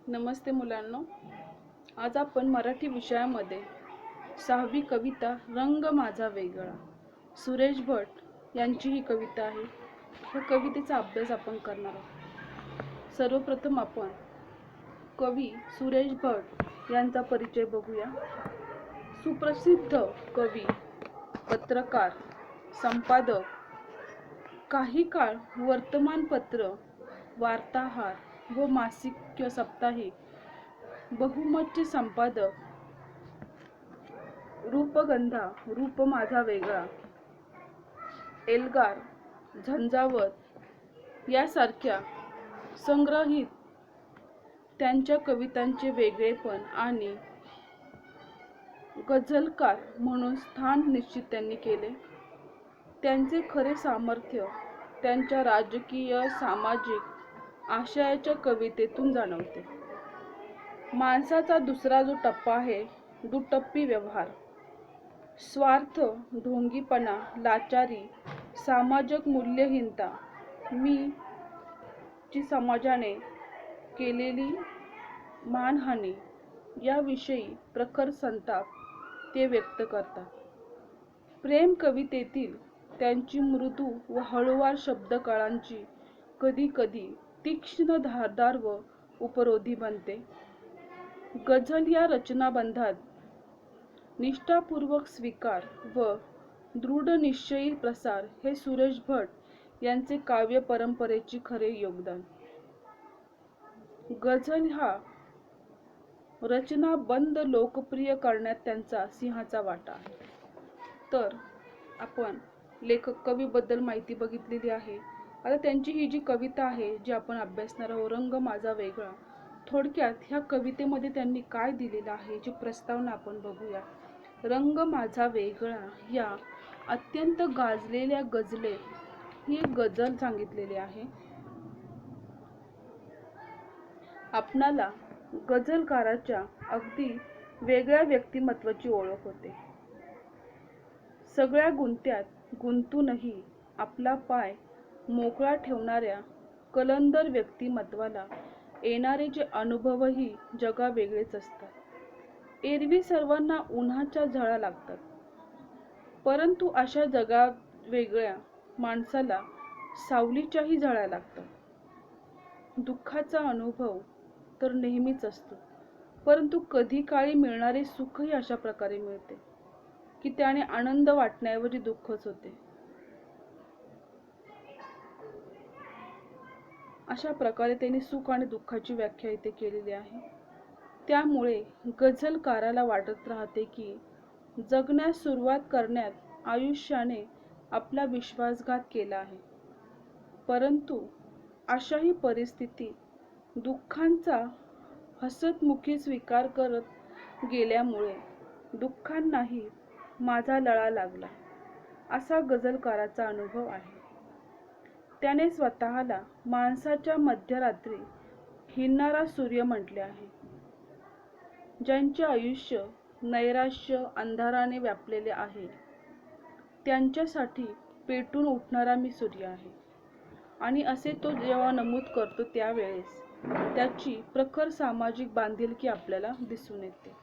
नमस्ते मुलांनो. आज आपण मराठी विषयामध्ये 6वी कविता रंग माझा वेगळा, सुरेश भट यांची ही कविता आहे. या कवितेचा अभ्यास आपण करणार आहोत. सर्वप्रथम आपण कवी सुरेश भट यांचा परिचय बघूया. सुप्रसिद्ध कवी, पत्रकार, संपादक, काही काळ वर्तमानपत्र, वार्ताहर व मासिक किंवा साप्ताहिक बहुमतचे संपादक, रूपगंधा, रूप माझा वेगळा, एल्गार, झंझावत यासारख्या संग्रहित त्यांच्या कवितांचे वेगळेपण आणि गझलकार म्हणून स्थान निश्चित त्यांनी केले. त्यांचे खरे सामर्थ्य त्यांच्या राजकीय सामाजिक आशयाच्या कवितेतून जाणवते. माणसाचा दुसरा जो टप्पा आहे, दुटप्पी व्यवहार, स्वार्थ, ढोंगीपणा, लाचारी, सामाजिक मूल्यहीनता, मी ची समाजाने केलेली मानहानी याविषयी प्रखर संताप ते व्यक्त करतात. प्रेम कवितेतील त्यांची मृदू व हळूवार शब्दकळांची कधी कधी तीक्ष्ण, धारदार व उपरोधी बनते. गझल या रचनाबंधात निष्ठापूर्वक स्वीकार व दृढनिश्चयी प्रसार हे सुरेश भट यांचे काव्य परंपरेचे खरे योगदान. गझल हा रचनाबंध लोकप्रिय करण्यात त्यांचा सिंहाचा वाटा आहे. तर आपण लेखक कवीबद्दल माहिती बघितलेली आहे. आता त्यांची ही जी कविता आहे जी आपण अभ्यासणार आहोत, रंग माझा वेगळा, थोडक्यात ह्या कवितेमध्ये त्यांनी काय दिलेलं आहे जी प्रस्तावना आपण बघूया. रंग माझा वेगळा या अत्यंत गाजलेल्या गझलेत ही एक गझल सांगितलेली आहे. आपणाला गझलकाराच्या अगदी वेगळ्या व्यक्तिमत्वाची ओळख होते. सगळ्या गुंत्यात गुंतूनही आपला पाय मोकळा ठेवणाऱ्या कलंदर व्यक्तिमत्वाला येणारे जे अनुभवही जगावेगळेच असतात. एरवी सर्वांना उन्हाच्या झळा लागतात, परंतु अशा जगावेगळ्या माणसाला सावलीच्याही झळा लागतात. दुःखाचा अनुभव तर नेहमीच असतो, परंतु कधी काळी मिळणारे सुखही अशा प्रकारे मिळते की त्याने आनंद वाटण्याऐवजी दुःखच होते. अशा प्रकारे त्यांनी सुख आणि दुःखाची व्याख्या इथे केलेली आहे. त्यामुळे गझलकाराला वाटत राहते की जगण्यास सुरुवात करण्यात आयुष्याने आपला विश्वासघात केला आहे, परंतु अशाही परिस्थितीत दुःखांचा हसतमुखी स्वीकार करत गेल्यामुळे दुःखांनाही माझा लळा लागला, असा गझलकाराचा अनुभव आहे. त्याने स्वतःला माणसाच्या मध्यरात्री हिंडणारा सूर्य म्हटले आहे. ज्यांचे आयुष्य नैराश्य, अंधाराने व्यापलेले आहे, त्यांच्यासाठी पेटून उठणारा मी सूर्य आहे. आणि असे तो जेव्हा नमूद करतो त्यावेळेस त्याची प्रखर सामाजिक बांधिलकी आपल्याला दिसून येते.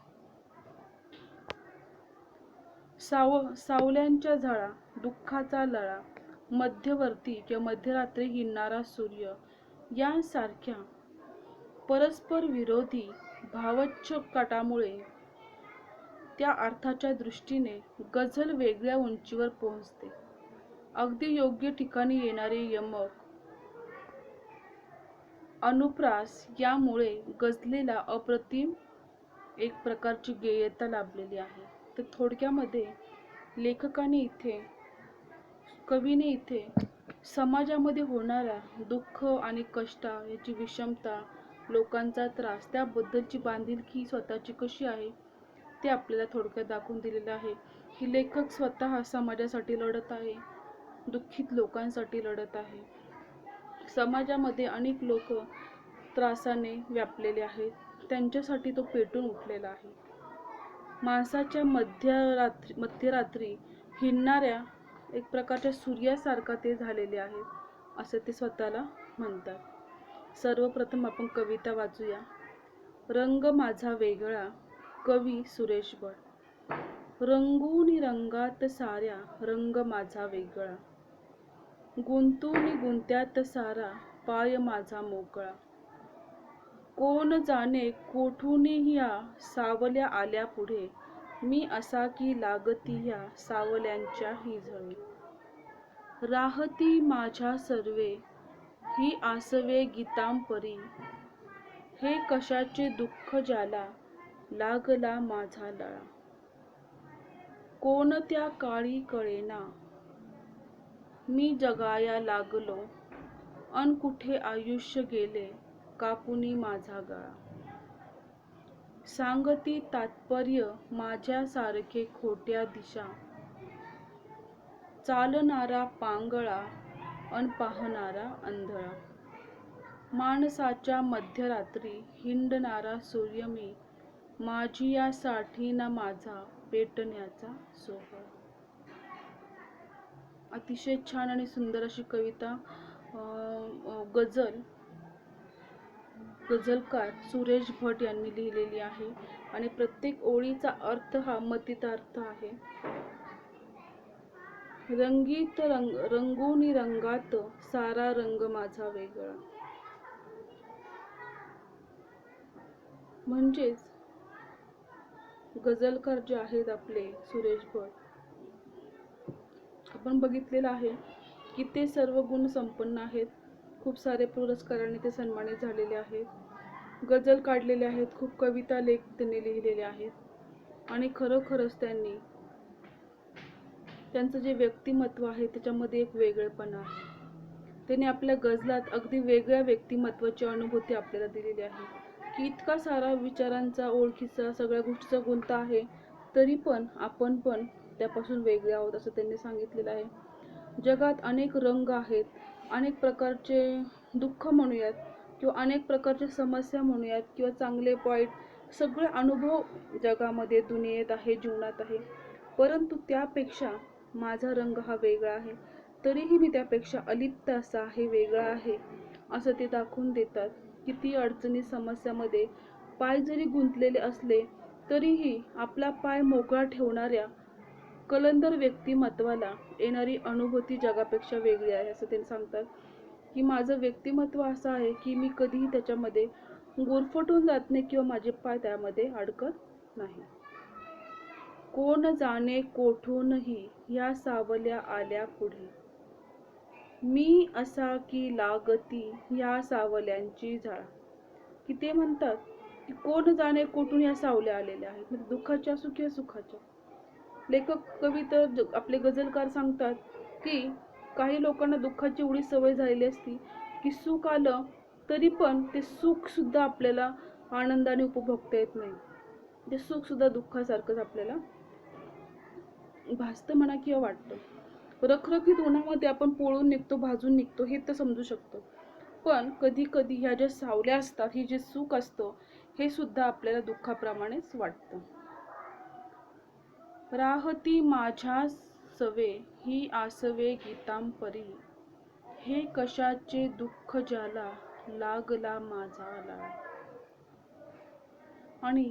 सावल्यांच्या झळा, दुःखाचा लळा, मध्यवर्ती किंवा मध्यरात्री हिंडणारा सूर्य यांसारख्या परस्पर विरोधी भावच्छकाटामुळे त्या अर्थाच्या दृष्टीने गझल वेगळ्या उंचीवर पोहोचते. अगदी योग्य ठिकाणी येणारे यमक, अनुप्रास यामुळे गझलेला अप्रतिम एक प्रकारची गेयता लाभलेली आहे. तर थोडक्यामध्ये लेखकाने कवीने इथे समाजामध्ये होणारा दुःख आणि कष्ट याची विषमता, लोकांचा त्रास त्याबद्दलची बांधिलकी स्वतःची कशी आहे ते आपल्याला थोडक्यात दाखवून दिलेलं आहे. की लेखक स्वतः समाजासाठी लढत आहे, दुःखित लोकांसाठी लढत आहे. समाजामध्ये अनेक लोक त्रासाने व्यापलेले आहेत, त्यांच्यासाठी तो पेटून उठलेला आहे. माणसाच्या मध्यरात्री हिंडणाऱ्या एक प्रकारच्या सूर्यासारखा ते झालेले आहेत, असं ते स्वतःला म्हणतात. सर्वप्रथम आपण कविता वाचूया. रंग माझा वेगळा. कवी सुरेश भट. रंगूनी रंगात साऱ्या रंग माझा वेगळा. गुंतूनी गुंत्यात सारा पाय माझा मोकळा. कोण जाणे कोठून ह्या सावल्या आल्या पुढे. मी असा की लागती ह्या सावल्यांच्याही झळी. राहती माझ्या सर्वे ही आसवे गीतांपरी. हे कशाचे दुःख ज्याला लागला माझा लळा. कोणत्या काळी कळेना मी जगाया लागलो. अन कुठे आयुष्य गेले कापुनी माझा गळा. सांगती तात्पर्य माझ्यासारखे खोट्या दिशा. चालणारा पांगळा अन पाहणारा अंधळा. माणसाच्या मध्यरात्री हिंडणारा सूर्य मी. माझी यासाठी ना माझा पेटण्याचा सोहळा. अतिशय छान आणि सुंदर अशी कविता गझलकार सुरेश भट यांनी लिहिलेली आहे आणि प्रत्येक ओळीचा अर्थ हा मतितार्थ आहे. रंगूनी रंगात सारा रंग माझा वेगळा. म्हणजेच गझलकार जे आहेत आपले सुरेश भट, आपण बघितलेलं आहे की ते सर्व गुण संपन्न आहेत. खूप सारे पुरस्कारांनी ते सन्मानित झालेले आहेत. गझल काढलेले आहेत, खूप कविता लेख त्यांनी लिहिलेले आहेत आणि खरोखरच त्यांचं जे व्यक्तिमत्व आहे त्याच्यामध्ये एक वेगळेपणा आहे. त्यांनी आपल्या गझलात अगदी वेगळ्या व्यक्तिमत्वाची अनुभूती आपल्याला दिलेली आहे की इतका सारा विचारांचा, ओळखीचा, सगळ्या गोष्टीचा गुंता आहे, तरी पण आपण पण त्यापासून वेगळे आहोत असं त्यांनी सांगितलेलं आहे. जगात अनेक रंग आहेत, अनेक प्रकारचे दुःख म्हणूयात किंवा अनेक प्रकारच्या समस्या म्हणूयात किंवा चांगले वाईट सगळे अनुभव जगामध्ये, दुनियेत आहे, जीवनात आहे. परंतु त्यापेक्षा माझा रंग हा वेगळा आहे. तरीही मी त्यापेक्षा अलिप्त असा आहे, वेगळा आहे असं ते दाखवून देतात. किती अडचणी, समस्यामध्ये पाय जरी गुंतलेले असले तरीही आपला पाय मोकळा ठेवणाऱ्या कलंदर व्यक्तिमत्वाला येणारी अनुभूती जगापेक्षा वेगळी आहे असं ते सांगतात. की माझं व्यक्तिमत्व असं आहे की मी कधीही त्याच्यामध्ये गुरफटून जात नाही किंवा माझे पाय त्यामध्ये अडकत नाही. कोण जाणे कोठूनही या सावल्या आल्या पुढे. मी असा की लागती या सावल्यांची झळा. की ते म्हणतात की कोण जाणे कुठून या सावल्या आलेल्या आहेत, म्हणजे दुःखाच्या असो किंवा सुखाच्या. लेखक, कवी तर आपले गझलकार सांगतात की काही लोकांना दुःखाची एवढी सवय झालेली असती की सुख आलं तरी पण ते सुख सुद्धा आपल्याला आनंदाने उपभोगता येत नाही. ते सुख सुद्धा दुःखासारखंच आपल्याला भासतं म्हणा किंवा वाटतं. रखरखीत उन्हामध्ये आपण पोळून निघतो, भाजून निघतो हे तर समजू शकतो, पण कधी कधी ह्या ज्या सावल्या असतात, हे जे सुख असतं हे सुद्धा आपल्याला दुःखाप्रमाणेच वाटतं. राहती माझ्या सवे ही आसवे गीतांपरी. हे कशाचे दुःख ज्याला लागला माझा लळा. आणि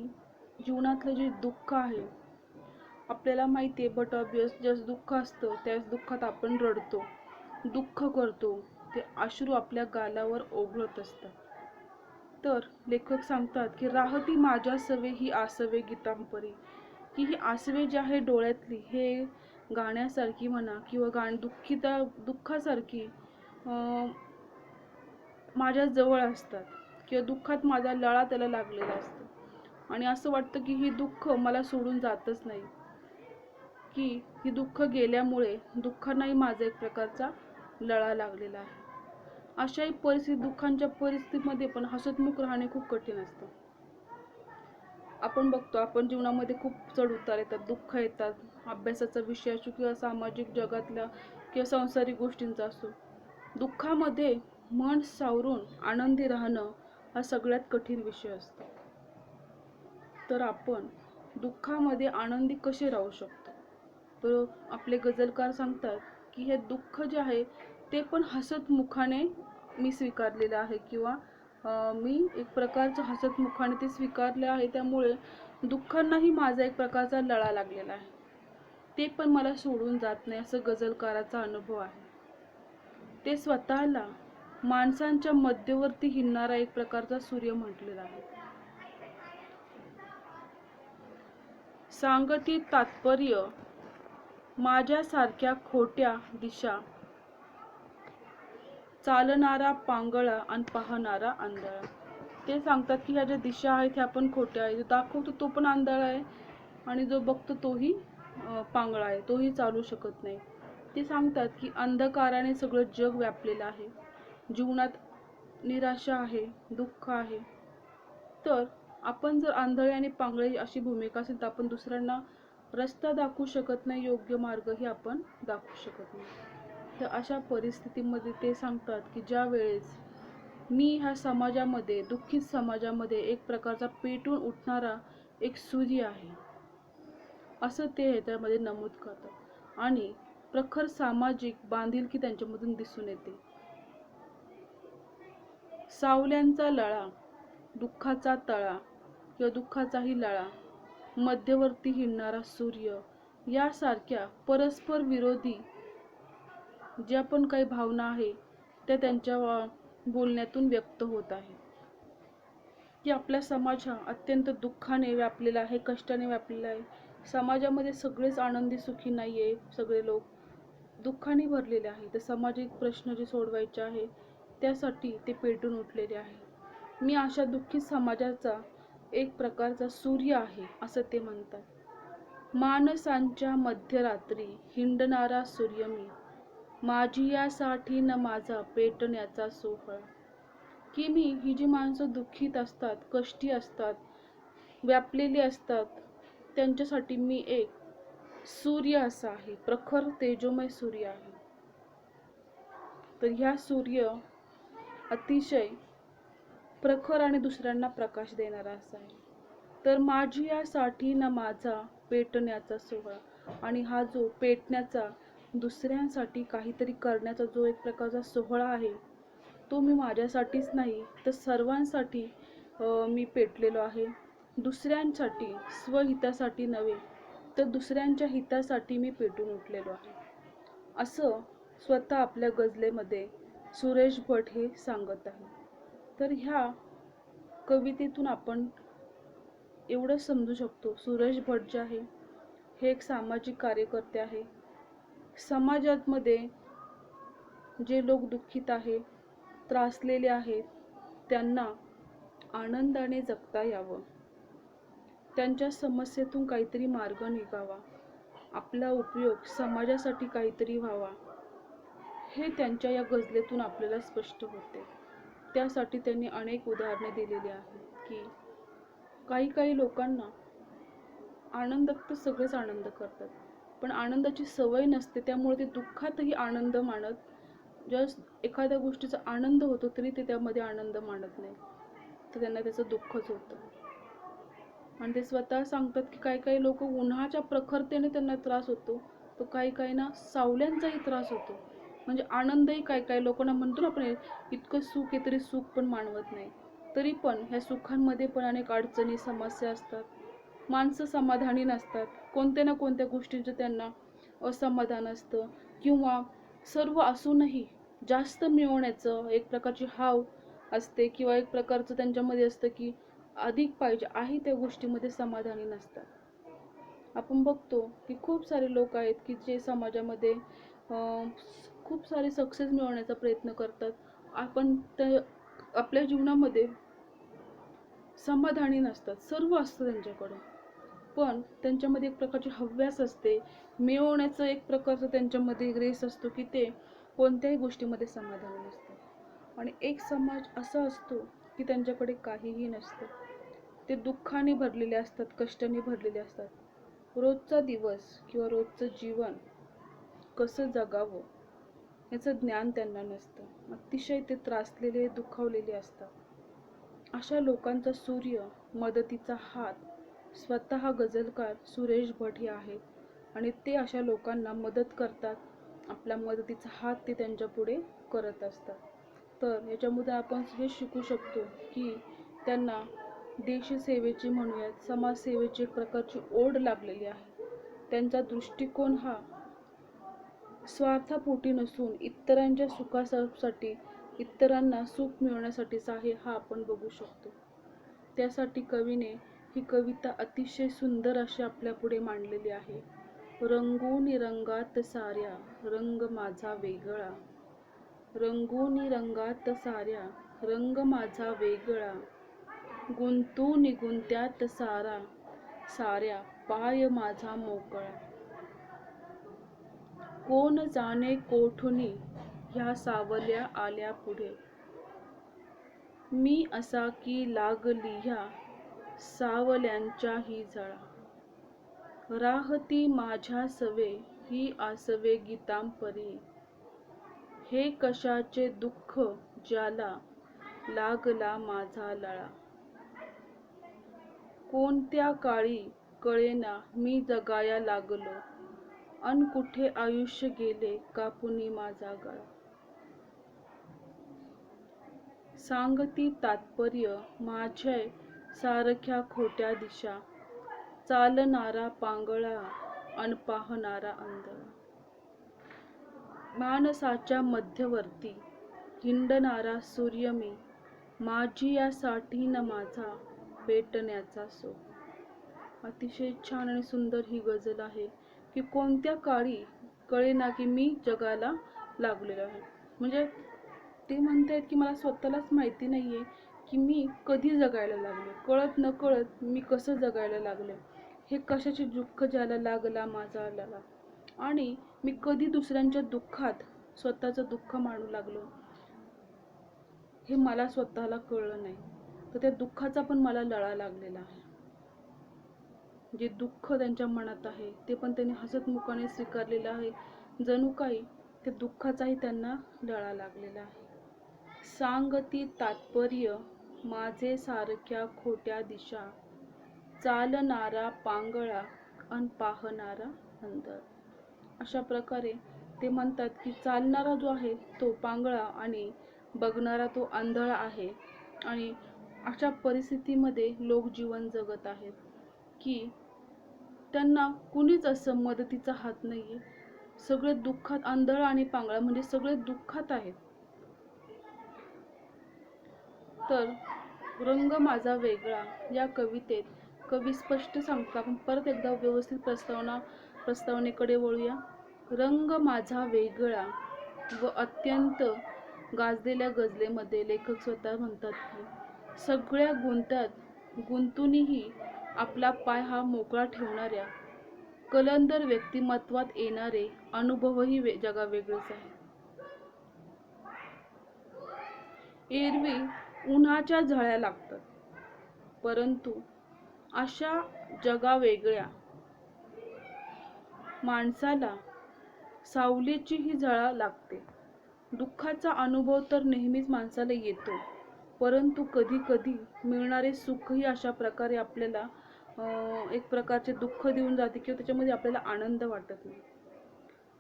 जीवनातलं जे दुःख आहे आपल्याला माहिती आहे, बट ऑब्वियस ज्यास दुःख असतं त्याच दुःखात आपण रडतो, दुःख करतो, ते अश्रू आपल्या गालावर ओघळत असतात. तर लेखक सांगतात की राहती माझ्या सवे ही आसवे गीतांपरी. की ही आसवे जी आहे डोळ्यातली, हे गाण्यासारखी म्हणा किंवा दुःखासारखी माझ्या जवळ असतात किंवा दुःखात माझा लळा त्याला लागलेला असतो. आणि असं वाटतं की ही दुःख मला सोडून जातच नाही, की ही दुःख गेल्यामुळे दुःखांनाही माझा एक प्रकारचा लळा लागलेला आहे. अशाही दुःखांच्या परिस्थितीमध्ये पण हसतमुख राहणे खूप कठीण असतं. आपण बघतो, आपण जीवनामध्ये खूप चढ उतार येतात, दुःख येतात, अभ्यासाचा विषय असो किंवा सामाजिक जगातल्या किंवा सांसारिक गोष्टींचा असो. दुःखामध्ये मन सावरून आनंदी राहणं हा सगळ्यात कठीण विषय असतो. तर आपण दुःखामध्ये आनंदी कसे राहू शकतो, तर आपले गझलकार सांगतात की हे दुःख जे आहे ते पण हसत मुखाने मी स्वीकारलेलं आहे किंवा मी एक प्रकारचं हसतमुखाने ते स्वीकारले आहे. त्यामुळे दुःखांनाही माझा एक प्रकारचा लळा लागलेला आहे. ते पण मला सोडून जात नाही, असं गझलकाराचा अनुभव आहे. ते स्वतःला माणसांच्या मध्यवर्ती हिंडणारा एक प्रकारचा सूर्य म्हटलेला आहे. सांगती तात्पर्य माझ्यासारख्या खोट्या दिशा चालणारा पांगळा आणि पाहणारा आंधळा. ते सांगतात की ह्या ज्या दिशा आहेत ह्या पण खोट्या आहेत. जो दाखवतो तो पण आंधळा आहे आणि जो बघतो तोही पांगळा आहे, तोही चालू शकत नाही. ते सांगतात की अंधकाराने सगळं जग व्यापलेलं आहे. जीवनात निराशा आहे, दुःख आहे. तर आपण जर आंधळे आणि पांगळे अशी भूमिका असेल तर आपण दुसऱ्यांना रस्ता दाखवू शकत नाही, योग्य मार्गही आपण दाखवू शकत नाही. तर अशा परिस्थितीमध्ये ते सांगतात की ज्या वेळेस मी ह्या समाजामध्ये, दुःखित समाजामध्ये एक प्रकारचा पेटून उठणारा एक सूर्य आहे, असं ते ह्याच्यामध्ये नमूद करतात. आणि प्रखर सामाजिक बांधिलकी त्यांच्यामधून दिसून येते. सावल्यांचा लळा, दुःखाचा तळा किंवा दुःखाचाही लळा, मध्यवर्ती हिंडणारा सूर्य यासारख्या परस्पर विरोधी ज्या पण काही भावना आहे त्या त्यांच्या बोलण्यातून व्यक्त होत आहे. की आपला समाज हा अत्यंत दुःखाने व्यापलेला आहे, कष्टाने व्यापलेला आहे. समाजामध्ये सगळेच आनंदी सुखी नाही आहे, सगळे लोक दुःखाने भरलेले आहे. तर सामाजिक प्रश्न जे सोडवायचे आहे त्यासाठी ते पेटून उठलेले आहे. मी अशा दुःखी समाजाचा एक प्रकारचा सूर्य आहे असं ते म्हणतात. मानसांच्या मध्यरात्री हिंडणारा सूर्य मी, माझी यासाठी न माझा पेटण्याचा सोहळा. की मी ही जी माणसं दुःखीत असतात, कष्टी असतात, व्यापलेली असतात, त्यांच्यासाठी मी एक सूर्य असा आहे, प्रखर तेजोमय सूर्य आहे. तर ह्या सूर्य अतिशय प्रखर आणि दुसऱ्यांना प्रकाश देणारा असा आहे. तर माझी यासाठी न माझा पेटण्याचा सोहळा. आणि हा जो पेटण्याचा, दुसऱ्यांसाठी काहीतरी करण्याचा जो एक प्रकारचा सोहळा आहे तो मी माझ्यासाठीच नाही तर सर्वांसाठी मी पेटलेलो आहे. दुसऱ्यांसाठी, स्वहितासाठी नव्हे तर दुसऱ्यांच्या हितासाठी मी पेटून उठलेलो आहे, असं स्वतः आपल्या गझलेमध्ये सुरेश भट हे सांगत आहे. तर ह्या कवितेतून आपण एवढं समजू शकतो, सुरेश भट जे आहे हे एक सामाजिक कार्यकर्ते आहे. समाजामध्ये जे लोक दुःखित आहे, त्रासलेले आहेत, त्यांना आनंदाने जगता यावं, त्यांच्या समस्येतून काहीतरी मार्ग निघावा, आपला उपयोग समाजासाठी काहीतरी व्हावा, हे त्यांच्या या गझलेतून आपल्याला स्पष्ट होते. त्यासाठी त्यांनी अनेक उदाहरणे दिलेली आहेत की काही काही लोकांना आनंदात तर सगळेच आनंद करतात, पण आनंदाची सवय नसते, त्यामुळे ते दुःखातही आनंद मानत, जस्ट एखाद्या गोष्टीचा आनंद होतो तरी ते त्यामध्ये आनंद मानत नाही, तर त्यांना त्याचं दुःखच होतं. आणि ते स्वतः सांगतात की काही काही लोक उन्हाच्या प्रखरतेने त्यांना त्रास होतो, तो काही काहींना सावल्यांचाही त्रास होतो. म्हणजे आनंदही काही काही लोकांना म्हणतो ना आपण, इतकं सुख आहे तरी सुख पण मानवत नाही. तरी पण ह्या सुखांमध्ये पण अनेक अडचणी, समस्या असतात. माणसं समाधानी नसतात, कोणत्या ना कोणत्या गोष्टींचं त्यांना असमाधान असतं, किंवा सर्व असूनही जास्त मिळवण्याचं एक प्रकारची हाव असते, किंवा एक प्रकारचं त्यांच्यामध्ये असतं की अधिक पाहिजे आहे, त्या गोष्टीमध्ये समाधानी नसतात. आपण बघतो की खूप सारे लोक आहेत की जे समाजामध्ये खूप सारे सक्सेस मिळवण्याचा प्रयत्न करतात, आपण आपल्या जीवनामध्ये समाधानी नसतात, सर्व असतं त्यांच्याकडे, पण त्यांच्यामध्ये एक प्रकारची हव्यास असते, मिळवण्याचं एक प्रकारचं त्यांच्यामध्ये रेस असतो की ते कोणत्याही गोष्टीमध्ये समाधानी नसतात. आणि एक समाज असा असतो की त्यांच्याकडे काहीही नसतं, ते दुःखाने भरलेले असतात, कष्टाने भरलेले असतात. रोजचा दिवस किंवा रोजचं जीवन कसं जगावं याचं ज्ञान त्यांना नसतं, अतिशय ते त्रासलेले, दुखावलेले असतात. अशा लोकांचा सूर्य, मदतीचा हात स्वतः गझलकार सुरेश भट हे आहेत. आणि ते अशा लोकांना मदत करतात, आपला मदतीचा हात ते त्यांच्या पुढे करत असतात. तर याच्यामध्ये आपण हे शिकू शकतो की त्यांना देशसेवेची म्हणूयात समाजसेवेची एक प्रकारची ओढ लागलेली आहे. त्यांचा दृष्टिकोन हा स्वार्थापोटी नसून इतरांच्या सुखासाठी, इतरांना सुख मिळवण्यासाठीचा आहे, हा आपण बघू शकतो. त्यासाठी कवीने ही कविता अतिशय सुंदर अशी आपल्या पुढे मांडलेली आहे. रंगूनी रंगात साऱ्या रंग माझा वेगळा, रंगूनी रंगात साऱ्या रंग माझा वेगळा, गुंतूनी गुंत्यात साऱ्या पाय माझा मोकळा. कोण जाणे कोठुनी ह्या सावल्या आल्या पुढे, मी असा की लागली ह्या सावल्यांच्या ही झळा. राहती माझ्या सवे ही आसवे गीतांपरी, हे कशाचे दुःख ज्याला लागला माझा लळा. कोणत्या काळी कळेना मी जगाया लागलो, अन कुठे आयुष्य गेले कापुनी माझा गळा. सांगती तात्पर्य माझ्या सारख्या खोट्या दिशा, चालणारा पांगळा अन पाहणारा अंधळा. मानसाच्या मध्यवर्ती हिंडणारा सूर्य मी, माझी यासाठी न माझा पेटण्याचा सो. अतिशय छान आणि सुंदर ही गझल आहे की कोणत्या काळी कळेना की मी जगाला लागलेलो आहे. म्हणजे ते म्हणतायत की मला स्वतःलाच माहिती नाहीये की मी कधी जगायला लागले, कळत न कळत मी कसं जगायला लागले, हे कशाचे दुःख ज्याला लागला माझा लळा. आणि मी कधी दुसऱ्यांच्या दुःखात स्वतःचं दुःख मानू लागलो, हे मला स्वतःला कळलं नाही. तर त्या दुःखाचा पण मला लळा लागलेला आहे. जे दुःख त्यांच्या मनात आहे ते पण त्यांनी हसतमुखाने स्वीकारलेलं आहे. जणू काही त्या दुःखाचाही त्यांना लळा लागलेला आहे. सांगती तात्पर्य माझे सारख्या खोट्या दिशा, चालणारा पांगळा अन पाहणारा अंधळा. अशा प्रकारे ते म्हणतात की चालणारा जो आहे तो पांगळा आणि बघणारा तो आंधळा आहे. आणि अशा परिस्थितीमध्ये लोक जीवन जगत आहेत की त्यांना कुणीच असं मदतीचा हात नाहीये. सगळे दुःखात, आंधळा आणि पांगळा म्हणजे सगळे दुःखात आहेत. तर रंग माझा वेगळा या कवितेत कवी स्पष्ट सांगतात. आपण परत एकदा व्यवस्थित प्रस्तावनेकडे वळूया. रंग माझा वेगळा व अत्यंत गाजलेल्या गझलेमध्ये लेखक स्वतः म्हणतात की सगळ्या गुंतूनही आपला पाय हा मोकळा ठेवणाऱ्या कलंदर व्यक्तिमत्वात येणारे अनुभवही जगावेगळेच आहे. एरवी उन्हाच्या झळ्या लागतात, परंतु अशा जगावेगळ्या माणसाला सावलीचीही झळा लागते. दुःखाचा अनुभव तर नेहमीच माणसाला येतो, परंतु कधी कधी मिळणारे सुखही अशा प्रकारे आपल्याला एक प्रकारचे दुःख देऊन जाते किंवा त्याच्यामध्ये आपल्याला आनंद वाटत नाही.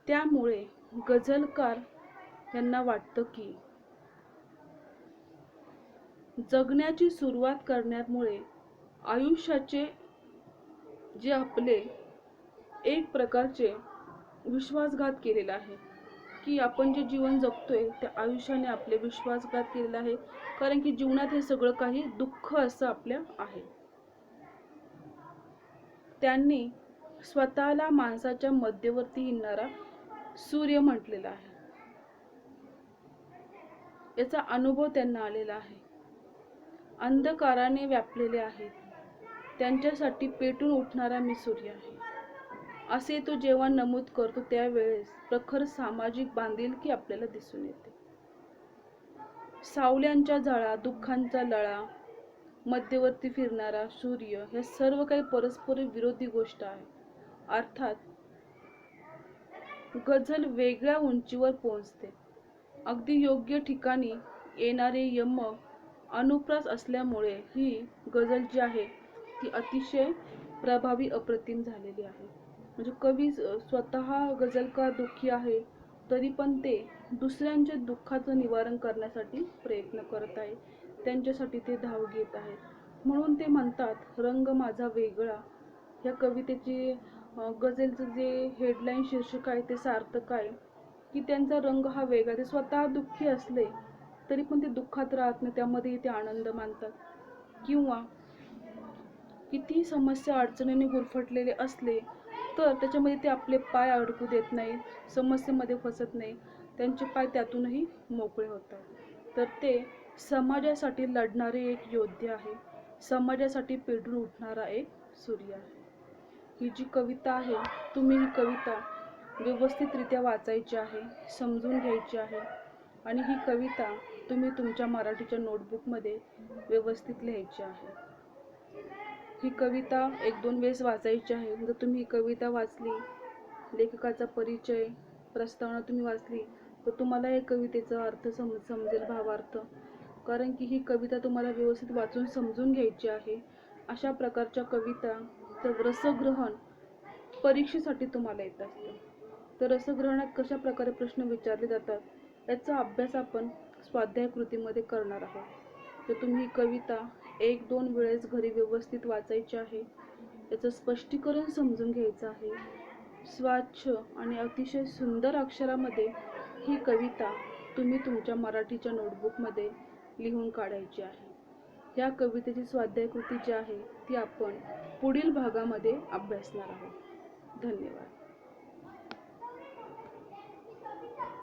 त्यामुळे गझलकार यांना वाटतं की जगण्याची सुरुवात करण्यामुळे आयुष्याचे जे आपले एक प्रकारचे विश्वासघात केलेला आहे की आपण जे जीवन जगतोय त्या आयुष्याने आपले विश्वासघात केलेला आहे. कारण की जीवनात हे सगळं काही दुःख असं आपल्या आहे. त्यांनी स्वतःला माणसाच्या मध्यवर्ती हिंडणारा सूर्य म्हटलेला आहे. याचा अनुभव त्यांना आलेला आहे. अंधकाराने व्यापलेले आहेत, त्यांच्यासाठी पेटून उठणारा मी सूर्य आहे, असे तो जेव्हा नमूद करतो त्यावेळेस प्रखर सामाजिक बांधिलकी आपल्याला दिसून येते. सावल्यांच्या झळा, दुःखांचा लळा, मध्यवर्ती फिरणारा सूर्य, हे सर्व काही परस्पर विरोधी गोष्ट आहे. अर्थात गझल वेगळ्या उंचीवर पोहोचते. अगदी योग्य ठिकाणी येणारे यम अनुप्रास असल्यामुळे ही गझल जी आहे ती अतिशय प्रभावी, अप्रतिम झालेली आहे. म्हणजे कवी स्वतः गझलकार दुःखी आहे तरी पण ते दुसऱ्यांच्या दुःखाचं निवारण करण्यासाठी प्रयत्न करत आहे, त्यांच्यासाठी ते धाव घेत आहेत. म्हणून ते म्हणतात रंग माझा वेगळा. या कवितेची गझलचं जे हेडलाईन शीर्षक आहे ते सार्थक आहे की त्यांचा रंग हा वेगळा. ते स्वतः दुःखी असले तरी पण ते दुःखात राहत नाही, त्यामध्ये ते आनंद मानतात. किंवा किती समस्या अडचणीने गुरफटलेले असले तर त्याच्यामध्ये ते आपले पाय अडकू देत नाही, समस्येमध्ये फसत नाही, त्यांचे पाय त्यातूनही मोकळे होतात. तर ते समाजासाठी लढणारे एक योद्धे आहे, समाजासाठी पेटून उठणारा एक सूर्य आहे. ही जी कविता आहे, तुम्ही ही कविता व्यवस्थितरित्या वाचायची आहे, समजून घ्यायची आहे आणि ही कविता तुम्ही तुमच्या मराठीच्या नोटबुकमध्ये व्यवस्थित लिहायची आहे. ही कविता 1-2 वेळेस वाचायची आहे. जर तुम्ही ही कविता वाचली, लेखकाचा परिचय, प्रस्तावना तुम्ही वाचली तर तुम्हाला या कवितेचा अर्थ समजेल, भावार्थ. कारण की ही कविता तुम्हाला व्यवस्थित वाचून समजून घ्यायची आहे. अशा प्रकारच्या कविताचं रसग्रहण परीक्षेसाठी तुम्हाला येत असतं. तर रसग्रहणात कशा प्रकारे प्रश्न विचारले जातात याचा अभ्यास आपण स्वाध्याय कृतीमध्ये करणार आहोत. तर तुम्ही कविता 1-2 वेळेस घरी व्यवस्थित वाचायची आहे, याचं स्पष्टीकरण समजून घ्यायचं आहे. स्वच्छ आणि अतिशय सुंदर अक्षरामध्ये ही कविता तुम्ही तुमच्या मराठीच्या नोटबुकमध्ये लिहून काढायची आहे. या कवितेची स्वाध्याय कृती जी आहे ती आपण पुढील भागामध्ये अभ्यासणार आहोत. धन्यवाद.